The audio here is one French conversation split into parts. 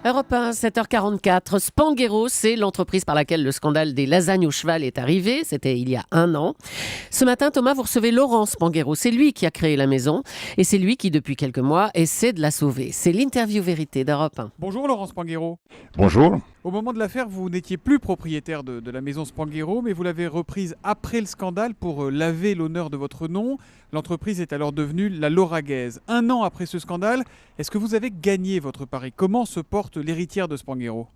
Europe 1, 7h44. Spanghero, c'est l'entreprise par laquelle le scandale des lasagnes au cheval est arrivé. C'était il y a 1 an. Ce matin, Thomas, vous recevez Laurent Spanghero. C'est lui qui a créé la maison et c'est lui qui, depuis quelques mois, essaie de la sauver. C'est l'interview vérité d'Europe 1. Bonjour Laurent Spanghero. Bonjour. Au moment de l'affaire, vous n'étiez plus propriétaire de la maison Spanghero, mais vous l'avez reprise après le scandale pour laver l'honneur de votre nom. L'entreprise est alors devenue la Lauragaise. 1 an après ce scandale, est-ce que vous avez gagné votre pari? Comment se porte l'héritière de Spanghero?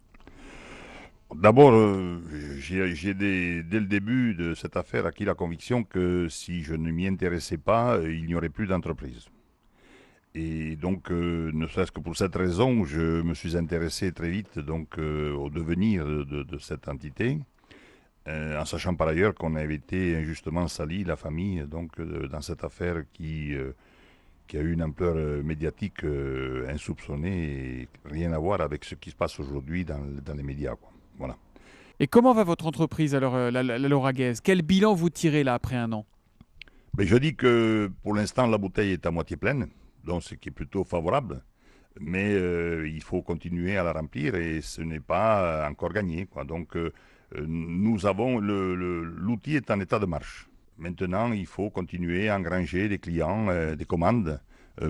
D'abord, dès le début de cette affaire acquis la conviction que si je ne m'y intéressais pas, il n'y aurait plus d'entreprise. Et donc, ne serait-ce que pour cette raison, je me suis intéressé très vite au devenir de cette entité, en sachant par ailleurs qu'on avait été injustement sali, la famille, dans cette affaire qui a eu une ampleur médiatique insoupçonnée et rien à voir avec ce qui se passe aujourd'hui dans les médias, quoi. Voilà. Et comment va votre entreprise alors, la Lauragaise? Quel bilan vous tirez là après 1 an? Mais je dis que pour l'instant, la bouteille est à moitié pleine, donc ce qui est plutôt favorable. Mais il faut continuer à la remplir et ce n'est pas encore gagné, quoi. Donc nous avons l'outil est en état de marche. Maintenant, il faut continuer à engranger des clients, des commandes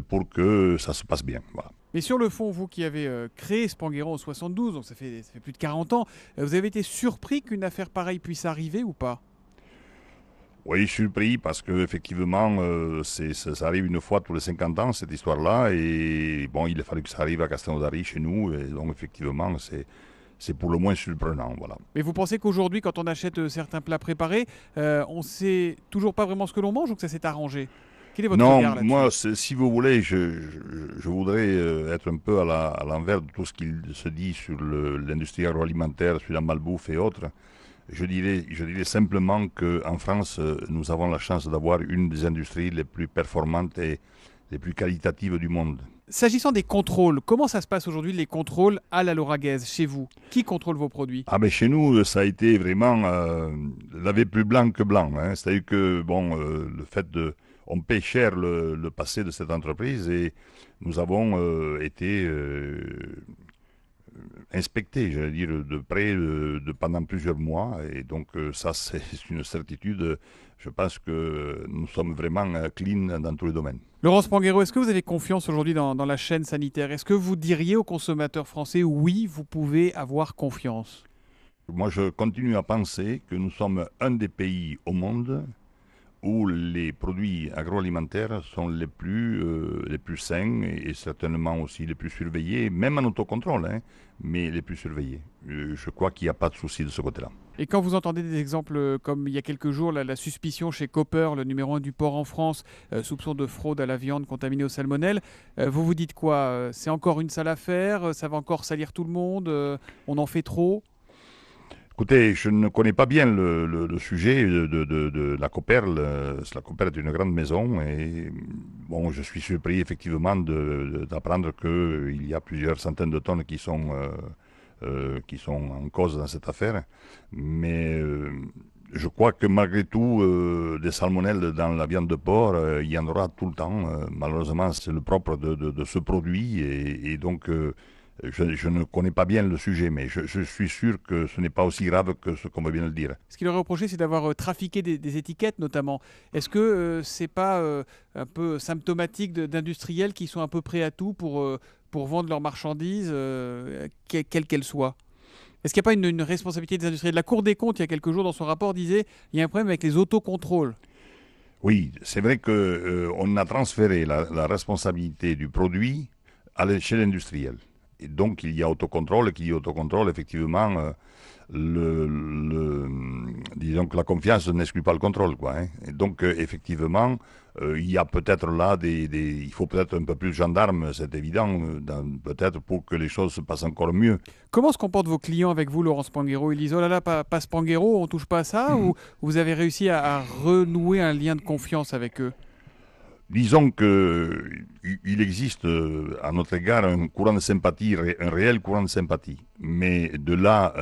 pour que ça se passe bien. Voilà. Mais sur le fond, vous qui avez créé Spanghero en 72, donc ça fait plus de 40 ans, vous avez été surpris qu'une affaire pareille puisse arriver ou pas? Oui, surpris parce qu'effectivement, ça arrive une fois tous les 50 ans, cette histoire-là. Et bon, il a fallu que ça arrive à Castelnaudary, chez nous. Et donc, effectivement, c'est pour le moins surprenant. Voilà. Mais vous pensez qu'aujourd'hui, quand on achète certains plats préparés, on ne sait toujours pas vraiment ce que l'on mange ou que ça s'est arrangé? Quel est votre regard là-dessus? Moi, si vous voulez, je voudrais être un peu à l'envers de tout ce qu'il se dit sur l'industrie agroalimentaire, sur la malbouffe et autres. Je dirais simplement qu'en France, nous avons la chance d'avoir une des industries les plus performantes et les plus qualitatives du monde. S'agissant des contrôles, comment ça se passe aujourd'hui les contrôles à la Lauragaise, chez vous? Qui contrôle vos produits? Ah ben chez nous, ça a été vraiment lavé plus blanc que blanc, hein. C'est-à-dire que le fait on paie cher le passé de cette entreprise et nous avons été inspectés, j'allais dire, de près pendant plusieurs mois. Et donc ça, c'est une certitude. Je pense que nous sommes vraiment clean dans tous les domaines. Laurent Spanghero, est-ce que vous avez confiance aujourd'hui dans la chaîne sanitaire? Est-ce que vous diriez aux consommateurs français, oui, vous pouvez avoir confiance? Moi, je continue à penser que nous sommes un des pays au monde où les produits agroalimentaires sont les plus sains et certainement aussi les plus surveillés, même en autocontrôle, hein, mais les plus surveillés. Je crois qu'il n'y a pas de souci de ce côté-là. Et quand vous entendez des exemples comme il y a quelques jours, la suspicion chez Cooper, le numéro 1 du porc en France, soupçon de fraude à la viande contaminée au salmonelle, vous vous dites quoi? C'est encore une sale affaire? Ça va encore salir tout le monde? On en fait trop? Écoutez, je ne connais pas bien le sujet de la Cooper. La Cooper est une grande maison et bon, je suis surpris effectivement d'apprendre qu'il y a plusieurs centaines de tonnes qui sont en cause dans cette affaire. Mais je crois que malgré tout, des salmonelles dans la viande de porc, il y en aura tout le temps. Malheureusement, c'est le propre de ce produit et donc je ne connais pas bien le sujet, mais je suis sûr que ce n'est pas aussi grave que ce qu'on vient de le dire. Ce qu'il aurait reproché, c'est d'avoir trafiqué des étiquettes notamment. Est-ce que c'est pas un peu symptomatique d'industriels qui sont un peu prêts à tout pour vendre leurs marchandises, quelles qu'elles soient? Est-ce qu'il n'y a pas une responsabilité des industriels? La Cour des comptes, il y a quelques jours, dans son rapport, disait il y a un problème avec les autocontrôles. Oui, c'est vrai qu'on a transféré la responsabilité du produit chez l'industriel. Et donc, il y a autocontrôle, qui dit autocontrôle, effectivement, disons que la confiance n'exclut pas le contrôle, quoi, hein. Et donc, effectivement, il y a peut-être là il faut peut-être un peu plus de gendarmes, c'est évident, peut-être pour que les choses se passent encore mieux. Comment se comportent vos clients avec vous, Laurent Spanghero? Ils disent oh là là, pas Spanghero, on touche pas à ça, ou vous avez réussi à renouer un lien de confiance avec eux? Disons qu'il existe à notre égard un courant de sympathie, un réel courant de sympathie. Mais de là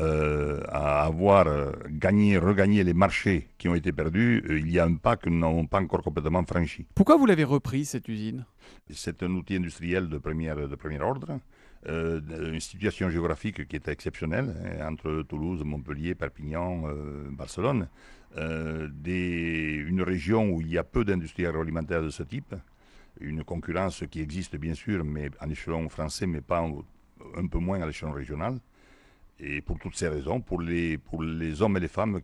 à avoir regagné les marchés qui ont été perdus, il y a un pas que nous n'avons pas encore complètement franchi. Pourquoi vous l'avez repris, cette usine? C'est un outil industriel de premier ordre, une situation géographique qui est exceptionnelle, entre Toulouse, Montpellier, Perpignan, Barcelone, une région où il y a peu d'industries agroalimentaires de ce type, une concurrence qui existe bien sûr, mais à l'échelon français, mais pas un peu moins à l'échelon régional. Et pour toutes ces raisons, pour les hommes et les femmes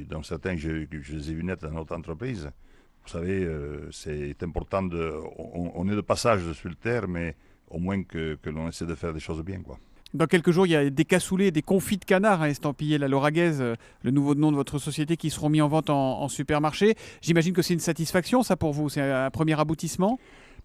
dont certains, je les ai vus naître dans notre entreprise, vous savez, c'est important on est de passage sur le terre, mais au moins que l'on essaie de faire des choses bien, quoi. Dans quelques jours, il y a des cassoulets, des confits de canard estampillés La Lauragaise, le nouveau nom de votre société, qui seront mis en vente en supermarché. J'imagine que c'est une satisfaction, ça, pour vous? C'est un premier aboutissement?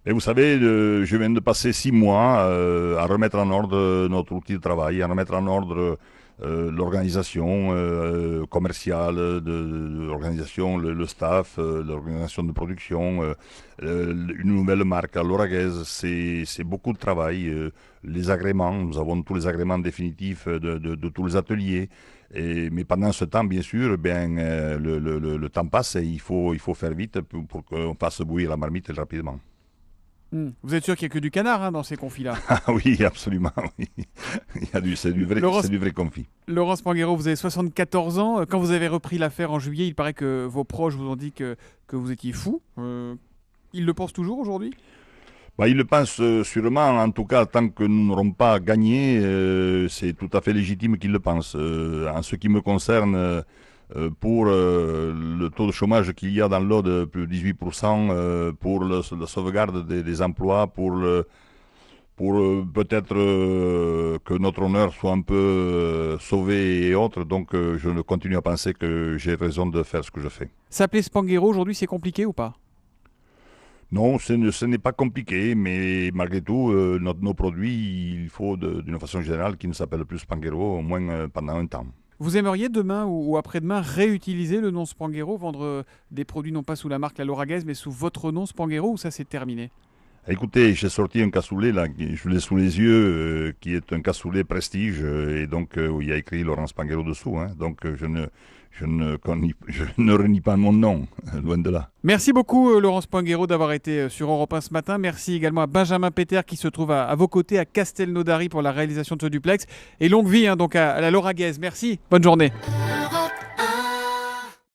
Mais vous savez, je viens de passer 6 mois à remettre en ordre notre outil de travail, à remettre en ordre l'organisation commerciale, l'organisation, le staff, l'organisation de production, une nouvelle marque à Lauragaise. C'est beaucoup de travail. Les agréments, nous avons tous les agréments définitifs de tous les ateliers. Mais pendant ce temps, bien sûr, le temps passe et il faut faire vite pour qu'on fasse bouillir la marmite rapidement. Vous êtes sûr qu'il n'y a que du canard dans ces confits-là? Ah oui, absolument. Oui. C'est du vrai confit. Laurent Spanghero, vous avez 74 ans. Quand vous avez repris l'affaire en juillet, il paraît que vos proches vous ont dit que vous étiez fou. Ils le pensent toujours aujourd'hui? Ils le pensent sûrement. En tout cas, tant que nous n'aurons pas gagné, c'est tout à fait légitime qu'ils le pensent. En ce qui me concerne, pour le taux de chômage qu'il y a dans l'eau de plus de 18%, pour la sauvegarde des emplois, pour peut-être que notre honneur soit un peu sauvé et autres. Donc je continue à penser que j'ai raison de faire ce que je fais. S'appeler Spanghero aujourd'hui, c'est compliqué ou pas? Non, ce n'est pas compliqué, mais malgré tout, nos produits, il faut d'une façon générale qu'ils ne s'appellent plus Spanghero, au moins pendant un temps. Vous aimeriez demain ou après-demain réutiliser le nom Spanghero, vendre des produits non pas sous la marque La Lauragaise, mais sous votre nom Spanghero, ou ça c'est terminé? Écoutez, j'ai sorti un cassoulet, là, je l'ai sous les yeux, qui est un cassoulet prestige, et donc où il y a écrit Laurent Spanghero dessous. Donc je ne renie pas mon nom, loin de là. Merci beaucoup Laurent Spanghero d'avoir été sur Europe 1 ce matin. Merci également à Benjamin Péter qui se trouve à vos côtés à Castelnaudary pour la réalisation de ce duplex. Et longue vie donc à la Lauragaise. Merci, bonne journée.